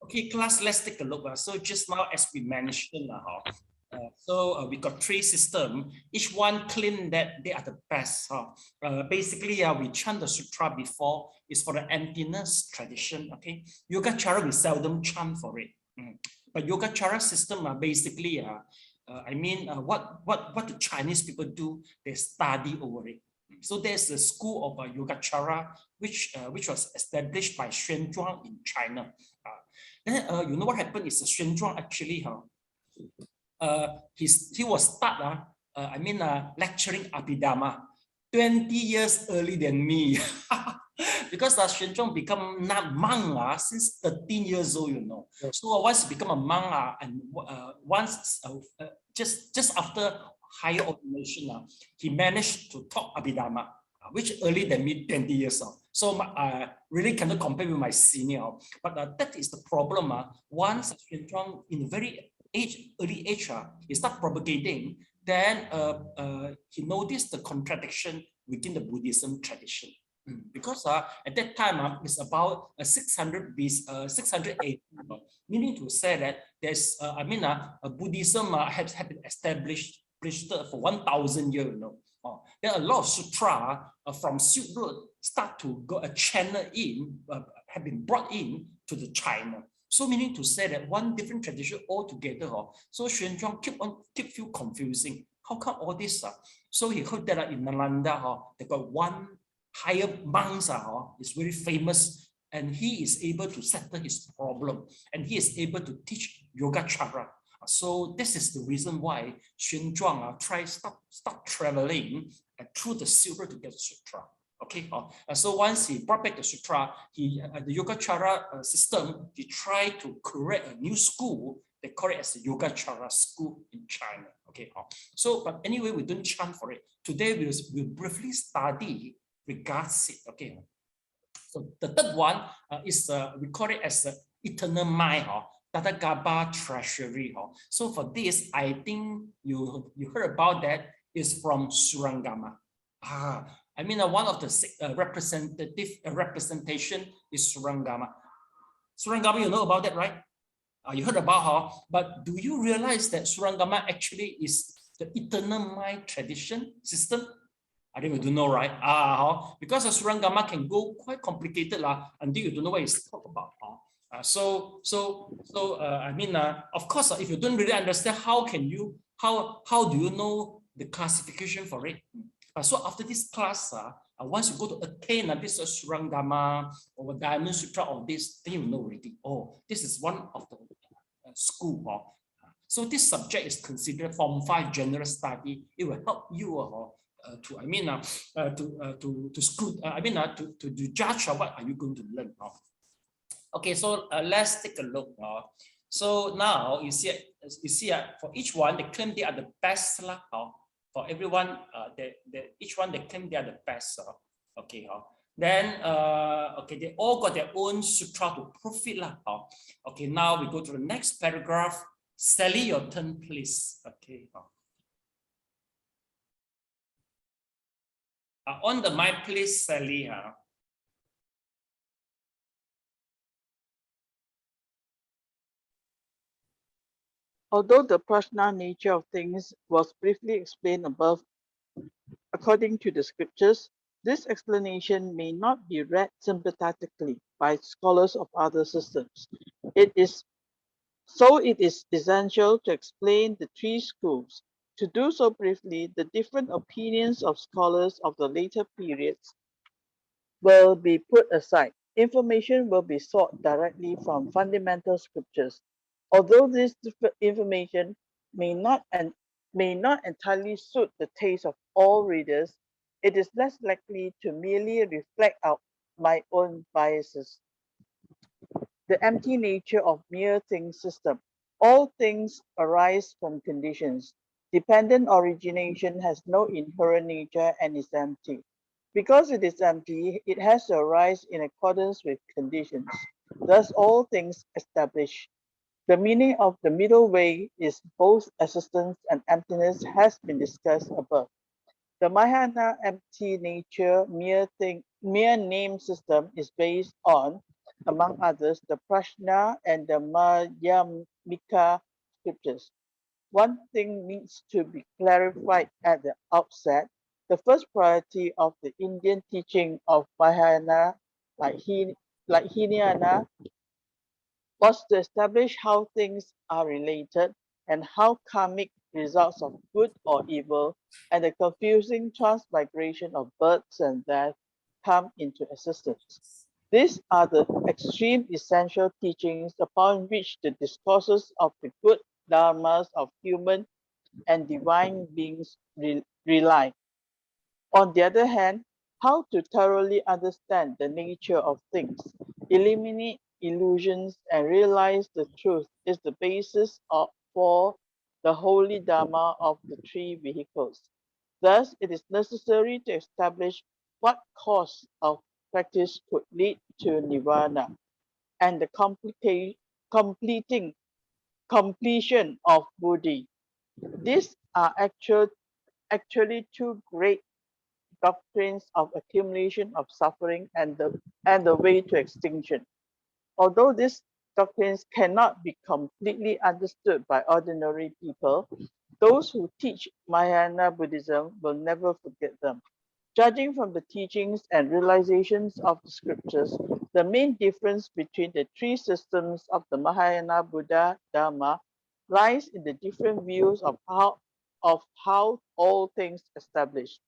Okay, class, let's take a look. So just now, as we mentioned, we got three systems. Each one claim that they are the best. Basically, we chant the sutra before. It's for the emptiness tradition. Okay, Yogacara we seldom chant for it. But Yogacara system basically, what the Chinese people do, they study over it. So there's a school of Yogacara which was established by Xuanzang in China. Then you know what happened is Xuanzang actually he was start lecturing Abhidhamma 20 years early than me. Because Xuanzang become monk since 13 years old, you know. So once he become a monk and once just after higher ordination, he managed to talk Abhidhamma, which earlier than me 20 years old. So I really cannot compare with my senior. But that is the problem. Once Xuanzang in very early age, he start propagating, then he noticed the contradiction within the Buddhism tradition. Because at that time, it's about 600 AD, meaning to say that there's, Buddhism has been established for 1,000 years, you know. There are a lot of sutra from Silk Road start to go a channel in, have been brought in to the China. So meaning to say that one different tradition altogether. So Xuanzang keep feel confusing. How come all this? So he heard that in Nalanda, they got one higher monks is very famous, and he is able to settle his problem, and he is able to teach Yogacara. So this is the reason why Xuanzang start traveling through the silver to get the sutra. Okay, so once he brought back the sutra, the Yogacara system, he tried to create a new school. They call it as the Yogacara school in China. Okay, so but anyway, we don't chant for it. Today we'll briefly study regards it. Okay, so the third one is we call it as eternal mind. Tathagata treasury. So for this, I think you heard about that is from Surangama. One of the representation is Surangama. Surangama, you know about that, right? You heard about her, but do you realize that Surangama actually is the eternal mind tradition system? I think we do know, right? Because a Surangama can go quite complicated until you don't know what it's talking about. Of course, if you don't really understand, how do you know the classification for it? So after this class, once you go to attain this Surangama or Diamond Sutra or this, then you know already. Oh, this is one of the school. So this subject is considered Form 5 general study. It will help you to judge what are you going to learn. Okay, so let's take a look. So now you see for each one they claim they are the best. For everyone, each one they claim they are the best. Okay, then they all got their own sutra to prove it. Okay, now we go to the next paragraph. Sally, your turn, please. Okay. On the mic, please, Sally. Although the prajna nature of things was briefly explained above, according to the scriptures, this explanation may not be read sympathetically by scholars of other systems. It is essential to explain the three schools. To do so briefly, the different opinions of scholars of the later periods will be put aside. Information will be sought directly from fundamental scriptures. Although this information may not entirely suit the taste of all readers, it is less likely to merely reflect my own biases. The empty nature of mere things system. All things arise from conditions. Dependent origination has no inherent nature and is empty. Because it is empty, it has to arise in accordance with conditions. Thus, all things establish. The meaning of the middle way is both existence and emptiness has been discussed above. The Mahayana empty nature mere name system is based on among others, the Prashna and the Madhyamika scriptures. One thing needs to be clarified at the outset. The first priority of the Indian teaching of Mahayana, like Hinayana, was to establish how things are related and how karmic results of good or evil and the confusing transmigration of births and death come into existence. These are the extreme essential teachings upon which the discourses of the good dharmas of human and divine beings rely. On the other hand, how to thoroughly understand the nature of things, eliminate illusions, and realize the truth is the basis for the holy dharma of the three vehicles. Thus, it is necessary to establish what course of practice could lead to nirvana and the completion of buddhi. These are actually two great doctrines of accumulation of suffering and the way to extinction. Although these doctrines cannot be completely understood by ordinary people, those who teach Mahayana Buddhism will never forget them. Judging from the teachings and realizations of the scriptures, the main difference between the three systems of the Mahayana Buddha Dharma lies in the different views of how all things established,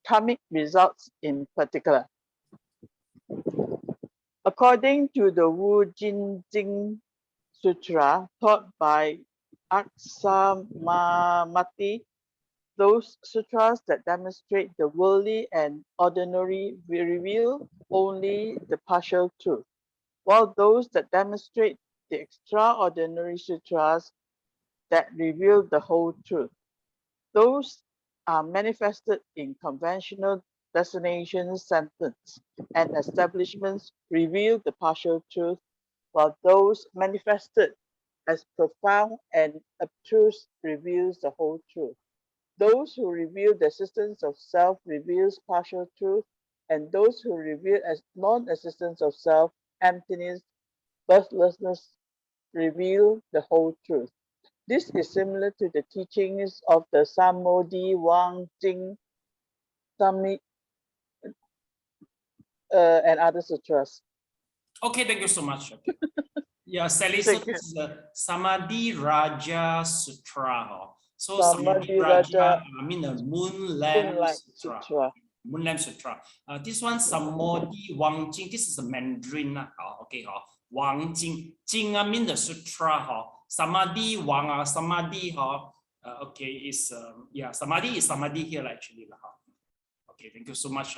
karmic results in particular. According to the Wu Jin Jing Sutra taught by Aksamamati, those sutras that demonstrate the worldly and ordinary will reveal only the partial truth, while those that demonstrate the extraordinary sutras that reveal the whole truth. Those are manifested in conventional destinations, sentence, and establishments reveal the partial truth, while those manifested as profound and abstruse reveals the whole truth. Those who reveal the existence of self reveals partial truth, and those who reveal as non-existence of self, emptiness, birthlessness, reveal the whole truth. This is similar to the teachings of the Samodhi Wang Jing Sami, and other sutras. Okay, thank you so much. Okay. Yeah, Sally, so Thank you. this is the Samadhi Raja Sutra. So Samadhi Samadhi Raja, Raja I mean the Moon Lamp Moonlight Sutra. Sutra. Moon Lamp Sutra. This one Samadhi Wang Jing. This is a Mandarin. Okay, Wang Jing. Jing I mean the Sutra. Samadhi Wang Samadhi. Okay, is yeah, Samadhi is Samadhi here actually. Okay, thank you so much.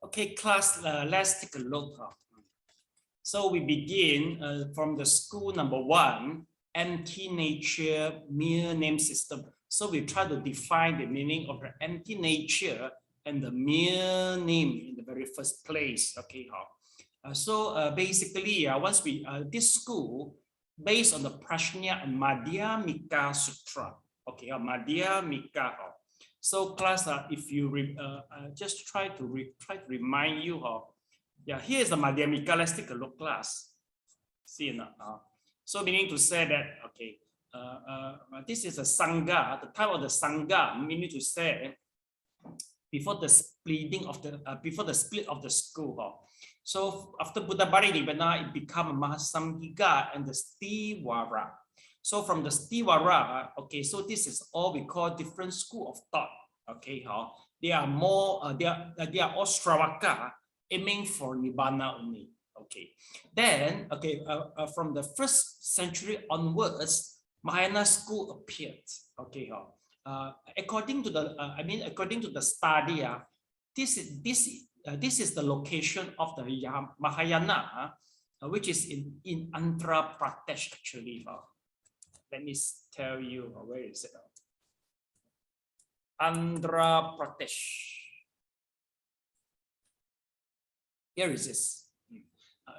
Okay, class, let's take a look. So we begin from the school number 1, empty nature, mere name system. So we try to define the meaning of the empty nature and the mere name in the very first place. Okay, so basically, once we this school based on the Prajna and Madhyamika Sutra. Okay, Madhyamika. So class, if you just try to remind you of, yeah, here's the Madhyamika. Let's take a look, class. See now. So meaning to say that, okay, this is a Sangha. The time of the Sangha, meaning to say before the splitting of the before the split of the school. So after Buddha Parinirvana, it became Mahasamgika and the Stivara. So from the Stivara, okay, so this is all we call different school of thought. Okay, they are more they are all Stravaka, aiming for Nibbana only. Okay, then okay, from the 1st century onwards, Mahayana school appeared. Okay, according to the according to the study, this is the location of the Mahayana, which is in Andhra Pradesh actually. Let me tell you where is it. Andhra Pradesh. Here is this.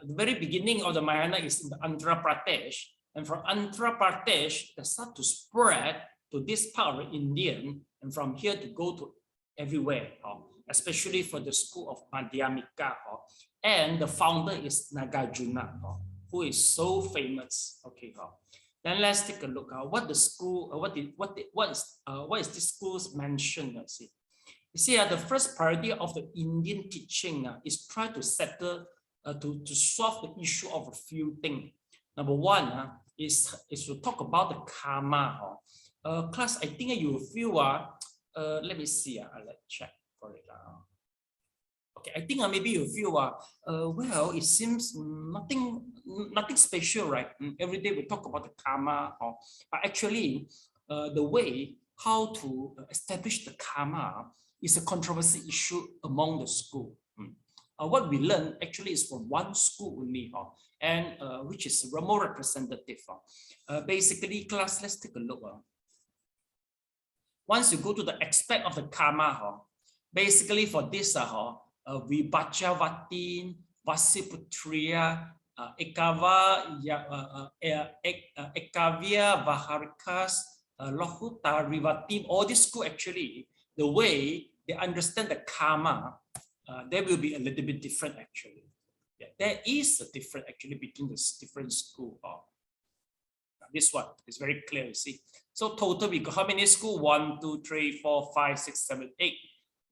The very beginning of the Mahayana is in the Andhra Pradesh, and from Andhra Pradesh, they start to spread to this part of India, and from here to go to everywhere, especially for the school of Madhyamika. And the founder is Nagarjuna, who is so famous. Okay, then let's take a look at what the school, what is this school's mentioned. You see, the first priority of the Indian teaching is try to settle, to solve the issue of a few things. Number one is to talk about the karma. Class, I think you will feel, let me see, let's check for it. Okay, I think maybe you feel, well, it seems nothing special, right? Every day we talk about the karma, but actually, the way how to establish the karma is a controversy issue among the school. What we learn actually is from one school only, and which is more representative. Basically, class, let's take a look. Once you go to the aspect of the karma, basically for this, Vibhajavatin, Vasiputriya, Ekavya, Vaharikas, Lohuta, Rivatim, all this school actually, the way they understand the karma, there will be a little bit different actually. Yeah, there is a difference actually between the different school. This one is very clear, you see. So total we got how many school? 1, 2, 3, 4, 5, 6, 7, 8,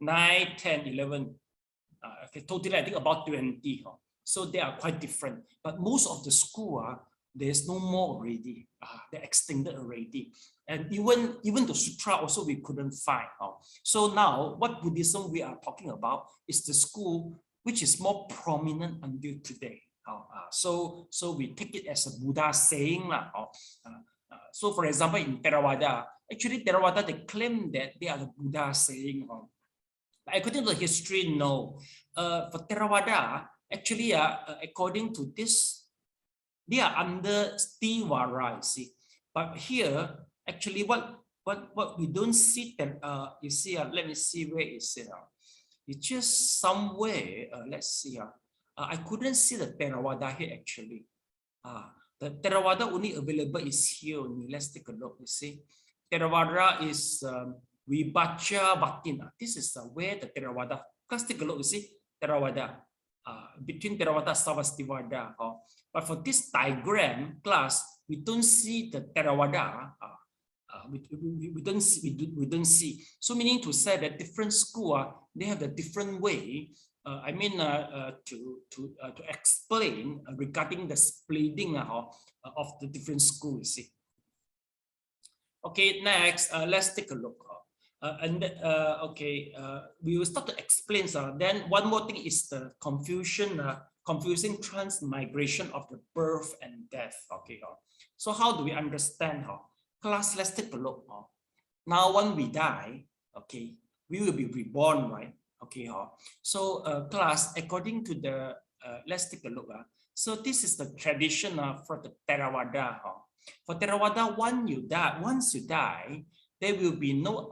9, 10, 11. Okay, totally I think about 20. So they are quite different. But most of the school, there's no more already. They're extended already. And even the sutra also we couldn't find. So now what Buddhism we are talking about is the school which is more prominent until today. So we take it as a Buddha saying. So for example, in Theravada, actually Theravada, they claim that they are the Buddha saying. According to the history, no. For Theravada, actually, according to this, they are under Stivara, you see. But here, actually, what we don't see that, you see, let me see where is it. It's just somewhere, let's see. I couldn't see the Theravada here actually. The Theravada only available is here only. Let's take a look, you see. Theravada is Vibhajavatin. This is where the Theravada. Let's take a look, you see. Theravada. Between Theravada and Sarvastivada. But for this diagram class, we don't see the Theravada. We don't see. So meaning to say that different school, they have a different way. To explain regarding the splitting of the different schools. You see. Okay, next, let's take a look. We will start to explain. Then one more thing is the confusing transmigration of the birth and death. Okay, so how do we understand? Class, let's take a look. Now, when we die, okay, we will be reborn, right? Okay, so class, according to the, let's take a look. So this is the tradition for the Theravada. For Theravada, once you die, there will be no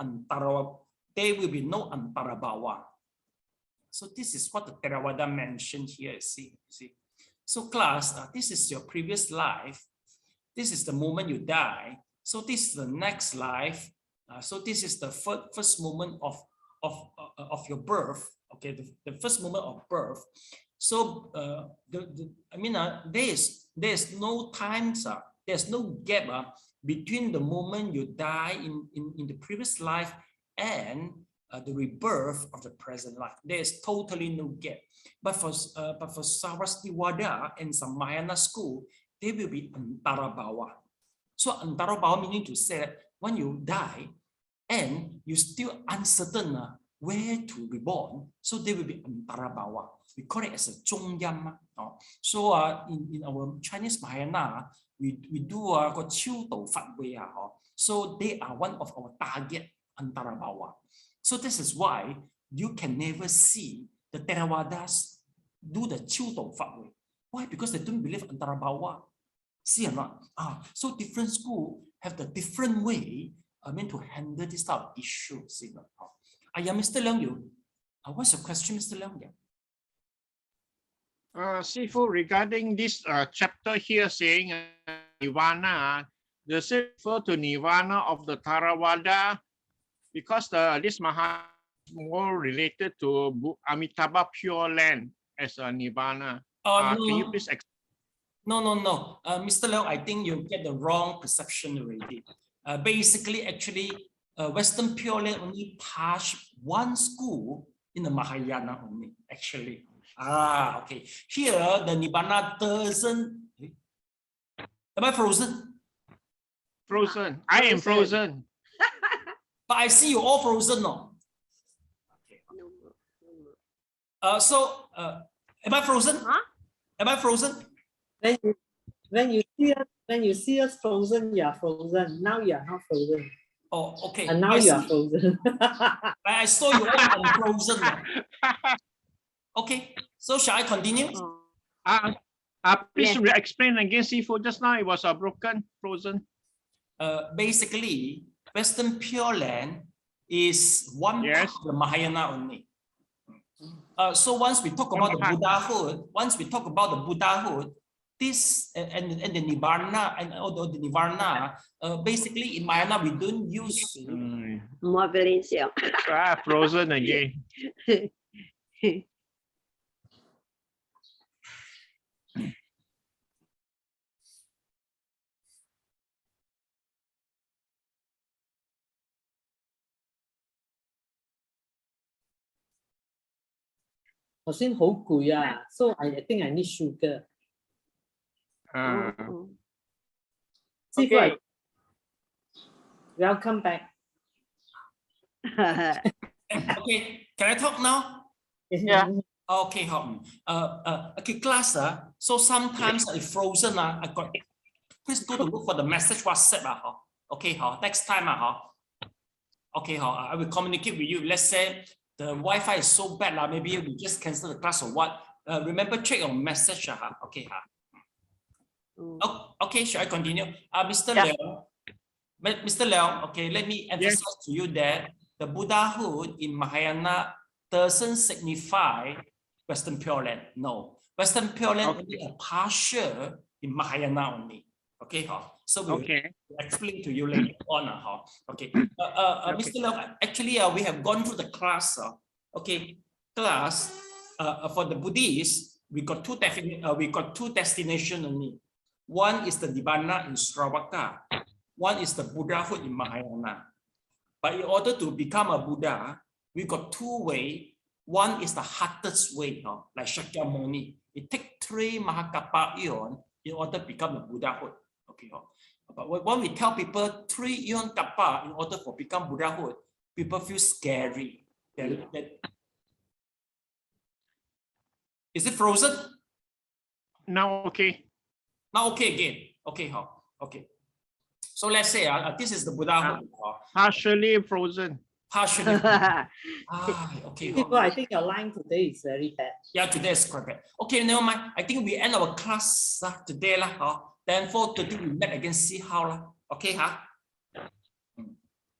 antarabhava. So this is what the Theravada mentioned here. See. So class, this is your previous life. This is the moment you die. So this is the next life. So this is the first moment of your birth. Okay, the first moment of birth. So there's no times. There's no gap between the moment you die in the previous life and the rebirth of the present life. There's totally no gap. But for Sarvastivada and some Mahayana school, they will be antarabhava. So antarabhava meaning to say that when you die and you're still uncertain where to be born, so they will be antarabhava. We call it as a zhongyam. So in our Chinese Mahayana, we do got Qiu Dou Fat Wei. So they are one of our target antarabhava. So this is why you can never see the Theravadas do the Qiu Dou Fat Wei. Why? Because they don't believe antarabhava. See or not? So different school have the different way to handle this type of issue. See or not? Mr. Leong, what's your question, Mr. Leong? Sifu, regarding this chapter here saying Nirvana, does it refer to Nirvana of the Theravada? Because this Maha is more related to Amitabha Pure Land as a Nirvana. No. Can you please explain? No. Mr. Leong, I think you get the wrong perception already. Basically, actually, Western Pure Land only touch one school in the Mahayana only, actually. Okay. Here, the Nibbana doesn't. Am I frozen? Frozen. I am frozen. But I see you all frozen, no? Okay. Am I frozen? Huh? Am I frozen? When you see us frozen, you are frozen. Now you are not frozen. Oh, okay. And now you are frozen. I saw you all unfrozen. Okay. So shall I continue? Please explain again, Sifu. Just now it was broken, frozen. Basically, Western Pure Land is one part of the Mahayana only. So once we talk about the Buddhahood, this and the Nibbana and all the Nirvana, basically in Mahayana we don't use. More Valencia. Frozen again. 頭先好攰啊 ，so I think I need sugar. Okay. Welcome back. Okay, can I talk now? Yeah. Okay, okay, class. So sometimes it's frozen. Please go to look for the message WhatsApp. Okay, next time. Okay, I will communicate with you. Let's say the Wi-Fi is so bad, maybe we just cancel the class or what. Remember, check your message. Okay, okay, shall I continue? Mr. Leong, okay, let me emphasize to you that the Buddhahood in Mahayana doesn't signify Western Pure Land. No, Western Pure Land only a partial in Mahayana only. Okay, so we'll explain to you later on. Okay, Mr. Leong, actually, we have gone through the class. Okay, class for the Buddhists, we got two destinations only. One is the Nibbana in Sravaka. One is the Buddhahood in Mahayana. But in order to become a Buddha, we got two ways. One is the hardest way, like Shakyamuni. It takes 3 Mahakappa eon in order to become a Buddhahood. Okay, but when we tell people 3 eon kappa in order to become Buddhahood, people feel scary. Is it frozen? Now okay. Now okay again. Okay, okay. So let's say this is the Buddhahood. Partially frozen. How should it? Okay. People, I think your line today is very bad. Yeah, today is quite bad. Okay, never mind. I think we end our class today lah. Then 4:30 we meet again. See how lah. Okay,